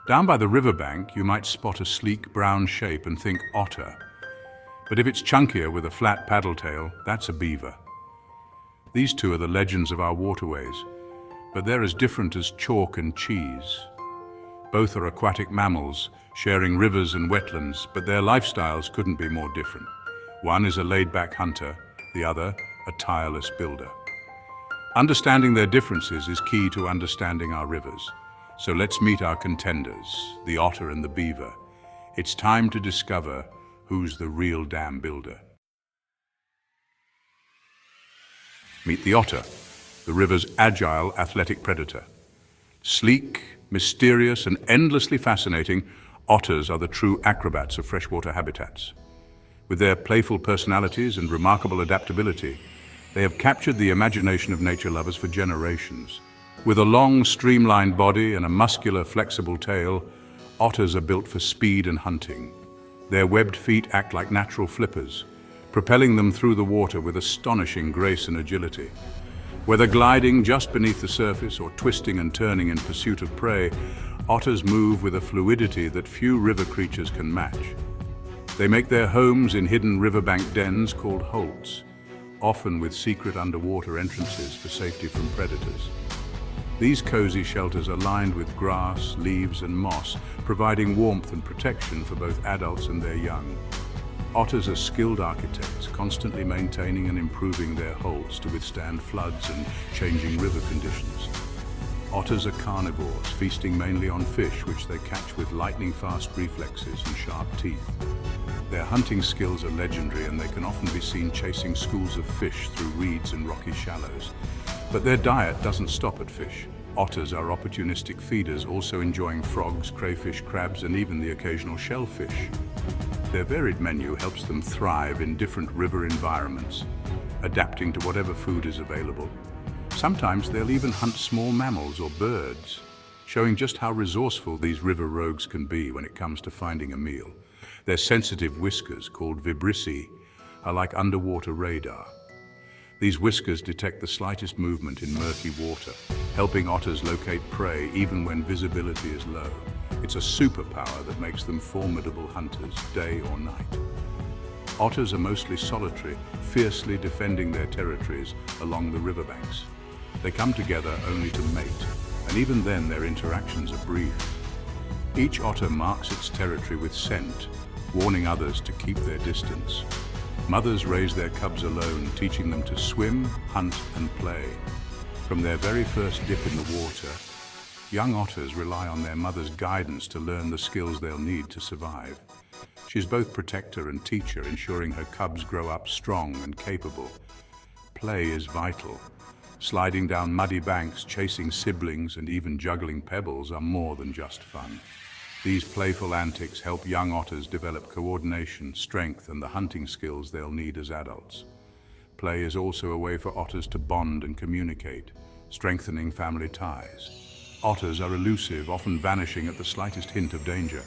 Down by the riverbank, you might spot a sleek brown shape and think otter. But if it's chunkier with a flat paddle tail, that's a beaver. These two are the legends of our waterways, but they're as different as chalk and cheese. Both are aquatic mammals, sharing rivers and wetlands, but their lifestyles couldn't be more different. One is a laid-back hunter, the other a tireless builder. Understanding their differences is key to understanding our rivers. So let's meet our contenders, the otter and the beaver. It's time to discover who's the real dam builder. Meet the otter, the river's agile, athletic predator. Sleek, mysterious, and endlessly fascinating, otters are the true acrobats of freshwater habitats. With their playful personalities and remarkable adaptability, they have captured the imagination of nature lovers for generations. With a long, streamlined body and a muscular, flexible tail, otters are built for speed and hunting. Their webbed feet act like natural flippers, propelling them through the water with astonishing grace and agility. Whether gliding just beneath the surface or twisting and turning in pursuit of prey, otters move with a fluidity that few river creatures can match. They make their homes in hidden riverbank dens called holts, often with secret underwater entrances for safety from predators. These cozy shelters are lined with grass, leaves, and moss, providing warmth and protection for both adults and their young. Otters are skilled architects, constantly maintaining and improving their holts to withstand floods and changing river conditions. Otters are carnivores, feasting mainly on fish, which they catch with lightning-fast reflexes and sharp teeth. Their hunting skills are legendary, and they can often be seen chasing schools of fish through reeds and rocky shallows. But their diet doesn't stop at fish. Otters are opportunistic feeders, also enjoying frogs, crayfish, crabs, and even the occasional shellfish. Their varied menu helps them thrive in different river environments, adapting to whatever food is available. Sometimes they'll even hunt small mammals or birds, showing just how resourceful these river rogues can be when it comes to finding a meal. Their sensitive whiskers, called vibrissae, are like underwater radar. These whiskers detect the slightest movement in murky water, helping otters locate prey even when visibility is low. It's a superpower that makes them formidable hunters, day or night. Otters are mostly solitary, fiercely defending their territories along the riverbanks. They come together only to mate, and even then their interactions are brief. Each otter marks its territory with scent, warning others to keep their distance. Mothers raise their cubs alone, teaching them to swim, hunt, and play. From their very first dip in the water, young otters rely on their mother's guidance to learn the skills they'll need to survive. She's both protector and teacher, ensuring her cubs grow up strong and capable. Play is vital. Sliding down muddy banks, chasing siblings, and even juggling pebbles are more than just fun. These playful antics help young otters develop coordination, strength, and the hunting skills they'll need as adults. Play is also a way for otters to bond and communicate, strengthening family ties. Otters are elusive, often vanishing at the slightest hint of danger.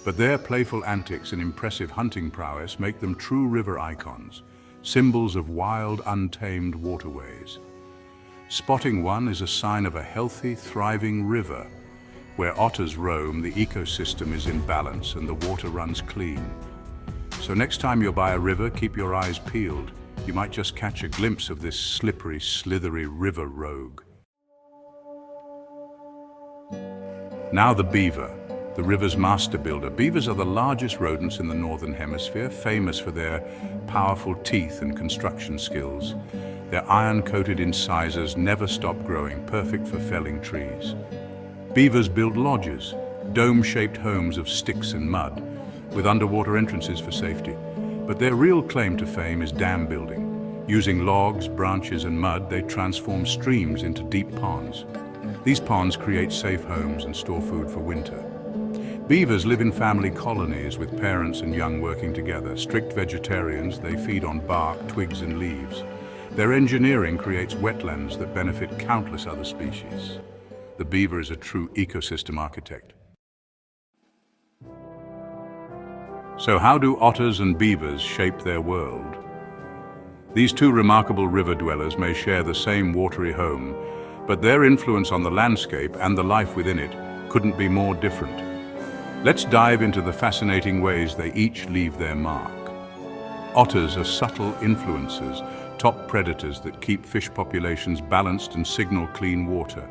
But their playful antics and impressive hunting prowess make them true river icons, symbols of wild, untamed waterways. Spotting one is a sign of a healthy, thriving river. Where otters roam, the ecosystem is in balance and the water runs clean. So next time you're by a river, keep your eyes peeled. You might just catch a glimpse of this slippery, slithery river rogue. Now the beaver, the river's master builder. Beavers are the largest rodents in the northern hemisphere, famous for their powerful teeth and construction skills. Their iron-coated incisors never stop growing, perfect for felling trees. Beavers build lodges, dome-shaped homes of sticks and mud, with underwater entrances for safety. But their real claim to fame is dam building. Using logs, branches, and mud, they transform streams into deep ponds. These ponds create safe homes and store food for winter. Beavers live in family colonies with parents and young working together. Strict vegetarians, they feed on bark, twigs, and leaves. Their engineering creates wetlands that benefit countless other species. The beaver is a true ecosystem architect. So how do otters and beavers shape their world? These two remarkable river dwellers may share the same watery home, but their influence on the landscape and the life within it couldn't be more different. Let's dive into the fascinating ways they each leave their mark. Otters are subtle influencers, top predators that keep fish populations balanced and signal clean water.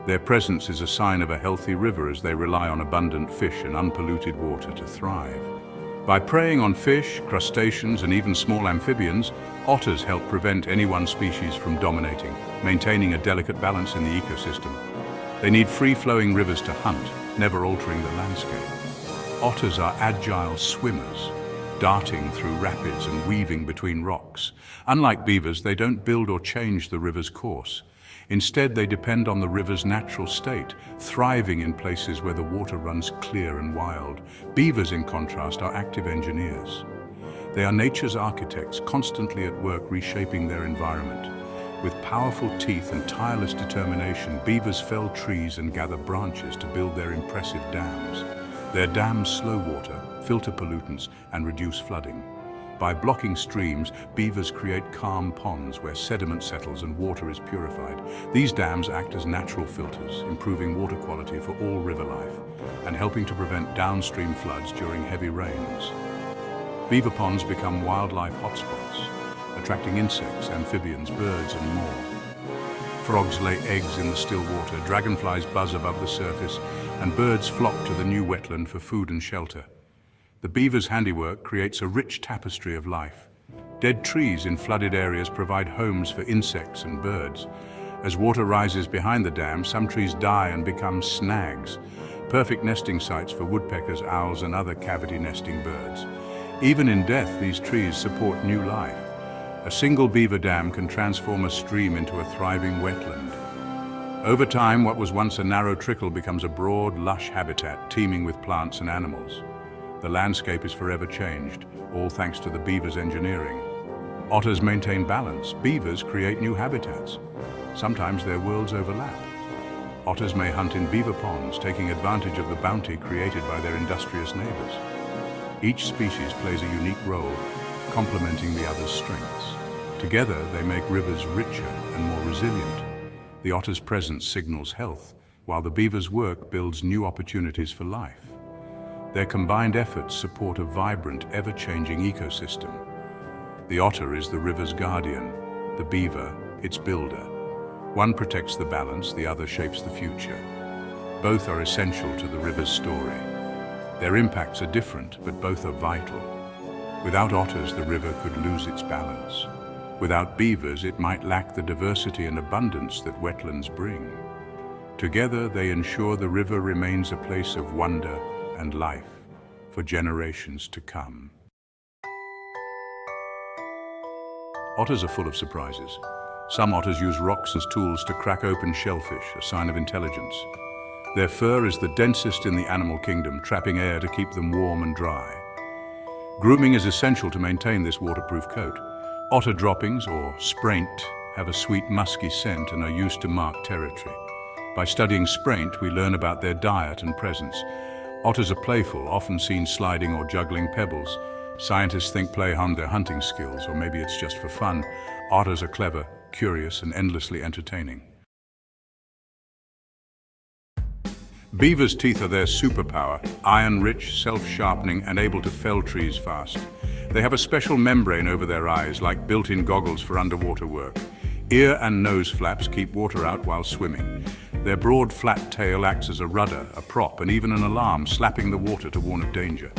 Their presence is a sign of a healthy river as they rely on abundant fish and unpolluted water to thrive. By preying on fish, crustaceans, and even small amphibians, otters help prevent any one species from dominating, maintaining a delicate balance in the ecosystem. They need free-flowing rivers to hunt, never altering the landscape. Otters are agile swimmers, darting through rapids and weaving between rocks. Unlike beavers, they don't build or change the river's course. Instead, they depend on the river's natural state, thriving in places where the water runs clear and wild. Beavers, in contrast, are active engineers. They are nature's architects, constantly at work reshaping their environment. With powerful teeth and tireless determination, beavers fell trees and gather branches to build their impressive dams. Their dams slow water, filter pollutants, and reduce flooding. By blocking streams, beavers create calm ponds where sediment settles and water is purified. These dams act as natural filters, improving water quality for all river life and helping to prevent downstream floods during heavy rains. Beaver ponds become wildlife hotspots, attracting insects, amphibians, birds, and more. Frogs lay eggs in the still water, dragonflies buzz above the surface, and birds flock to the new wetland for food and shelter. The beaver's handiwork creates a rich tapestry of life. Dead trees in flooded areas provide homes for insects and birds. As water rises behind the dam, some trees die and become snags, perfect nesting sites for woodpeckers, owls, and other cavity-nesting birds. Even in death, these trees support new life. A single beaver dam can transform a stream into a thriving wetland. Over time, what was once a narrow trickle becomes a broad, lush habitat teeming with plants and animals. The landscape is forever changed, all thanks to the beaver's engineering. Otters maintain balance. Beavers create new habitats. Sometimes their worlds overlap. Otters may hunt in beaver ponds, taking advantage of the bounty created by their industrious neighbors. Each species plays a unique role, complementing the other's strengths. Together, they make rivers richer and more resilient. The otter's presence signals health, while the beaver's work builds new opportunities for life. Their combined efforts support a vibrant, ever-changing ecosystem. The otter is the river's guardian, the beaver, its builder. One protects the balance, the other shapes the future. Both are essential to the river's story. Their impacts are different, but both are vital. Without otters, the river could lose its balance. Without beavers, it might lack the diversity and abundance that wetlands bring. Together, they ensure the river remains a place of wonder and life for generations to come. Otters are full of surprises. Some otters use rocks as tools to crack open shellfish, a sign of intelligence. Their fur is the densest in the animal kingdom, trapping air to keep them warm and dry. Grooming is essential to maintain this waterproof coat. Otter droppings, or spraint, have a sweet musky scent and are used to mark territory. By studying spraint, we learn about their diet and presence. Otters are playful, often seen sliding or juggling pebbles. Scientists think play harm their hunting skills, or maybe it's just for fun. Otters are clever, curious, and endlessly entertaining. Beavers' teeth are their superpower, iron-rich, self-sharpening, and able to fell trees fast. They have a special membrane over their eyes, like built-in goggles for underwater work. Ear and nose flaps keep water out while swimming. Their broad, flat tail acts as a rudder, a prop, and even an alarm, slapping the water to warn of danger.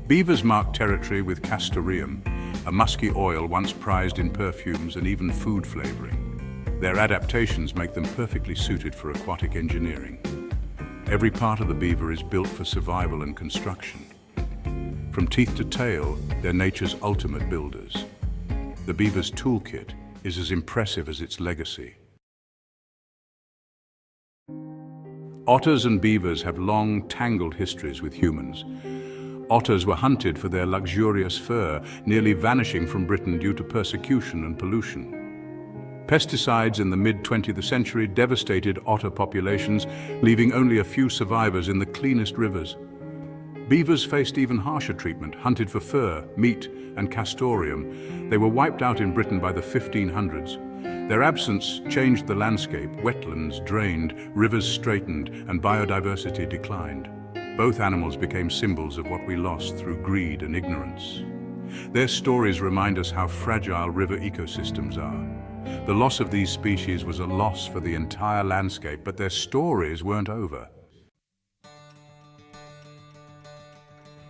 Beavers mark territory with castoreum, a musky oil once prized in perfumes and even food flavoring. Their adaptations make them perfectly suited for aquatic engineering. Every part of the beaver is built for survival and construction. From teeth to tail, they're nature's ultimate builders. The beaver's toolkit is as impressive as its legacy. Otters and beavers have long, tangled histories with humans. Otters were hunted for their luxurious fur, nearly vanishing from Britain due to persecution and pollution. Pesticides in the mid-20th century devastated otter populations, leaving only a few survivors in the cleanest rivers. Beavers faced even harsher treatment, hunted for fur, meat, and castoreum. They were wiped out in Britain by the 1500s. Their absence changed the landscape. Wetlands drained, rivers straightened, and biodiversity declined. Both animals became symbols of what we lost through greed and ignorance. Their stories remind us how fragile river ecosystems are. The loss of these species was a loss for the entire landscape, but their stories weren't over.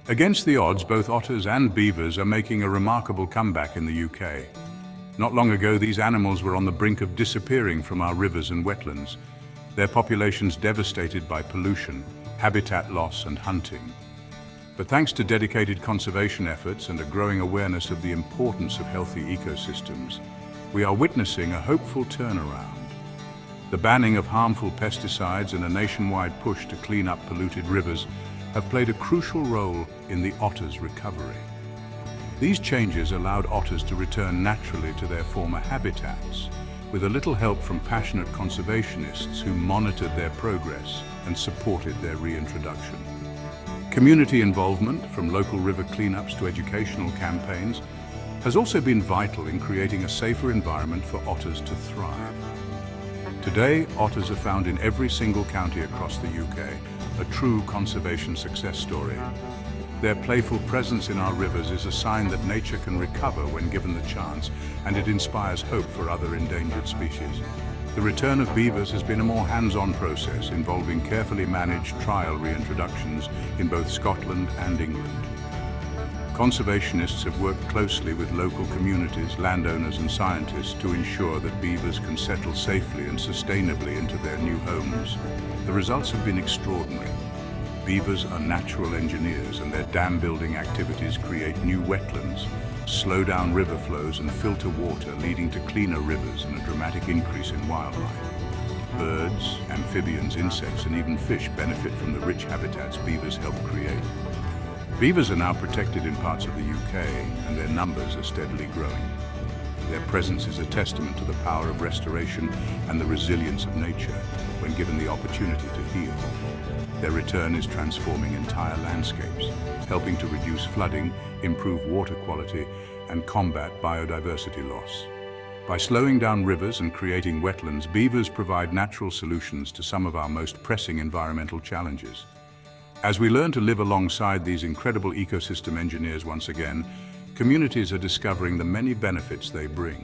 Against the odds, both otters and beavers are making a remarkable comeback in the UK. Not long ago, these animals were on the brink of disappearing from our rivers and wetlands, their populations devastated by pollution, habitat loss, and hunting. But thanks to dedicated conservation efforts and a growing awareness of the importance of healthy ecosystems, we are witnessing a hopeful turnaround. The banning of harmful pesticides and a nationwide push to clean up polluted rivers have played a crucial role in the otters' recovery. These changes allowed otters to return naturally to their former habitats, with a little help from passionate conservationists who monitored their progress and supported their reintroduction. Community involvement, from local river cleanups to educational campaigns, has also been vital in creating a safer environment for otters to thrive. Today, otters are found in every single county across the UK, a true conservation success story. Their playful presence in our rivers is a sign that nature can recover when given the chance, and it inspires hope for other endangered species. The return of beavers has been a more hands-on process involving carefully managed trial reintroductions in both Scotland and England. Conservationists have worked closely with local communities, landowners and scientists to ensure that beavers can settle safely and sustainably into their new homes. The results have been extraordinary. Beavers are natural engineers, and their dam-building activities create new wetlands, slow down river flows and filter water, leading to cleaner rivers and a dramatic increase in wildlife. Birds, amphibians, insects and even fish benefit from the rich habitats beavers help create. Beavers are now protected in parts of the UK, and their numbers are steadily growing. Their presence is a testament to the power of restoration and the resilience of nature when given the opportunity to heal. Their return is transforming entire landscapes, helping to reduce flooding, improve water quality, and combat biodiversity loss. By slowing down rivers and creating wetlands, beavers provide natural solutions to some of our most pressing environmental challenges. As we learn to live alongside these incredible ecosystem engineers once again, communities are discovering the many benefits they bring.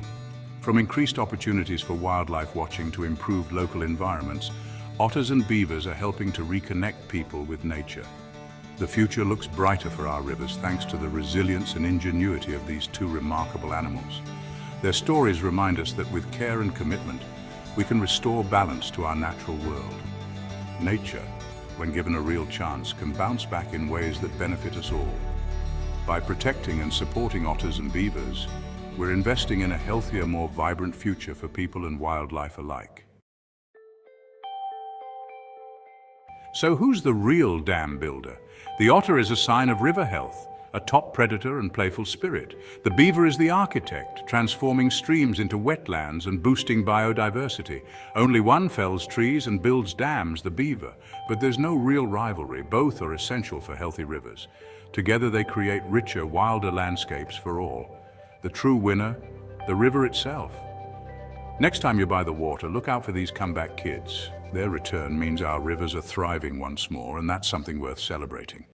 From increased opportunities for wildlife watching to improved local environments, otters and beavers are helping to reconnect people with nature. The future looks brighter for our rivers thanks to the resilience and ingenuity of these two remarkable animals. Their stories remind us that with care and commitment, we can restore balance to our natural world. Nature, when given a real chance, can bounce back in ways that benefit us all. By protecting and supporting otters and beavers, we're investing in a healthier, more vibrant future for people and wildlife alike. So who's the real dam builder? The otter is a sign of river health, a top predator and playful spirit. The beaver is the architect, transforming streams into wetlands and boosting biodiversity. Only one fells trees and builds dams, the beaver, but there's no real rivalry. Both are essential for healthy rivers. Together they create richer, wilder landscapes for all. The true winner, the river itself. Next time you're by the water, look out for these comeback kids. Their return means our rivers are thriving once more, and that's something worth celebrating.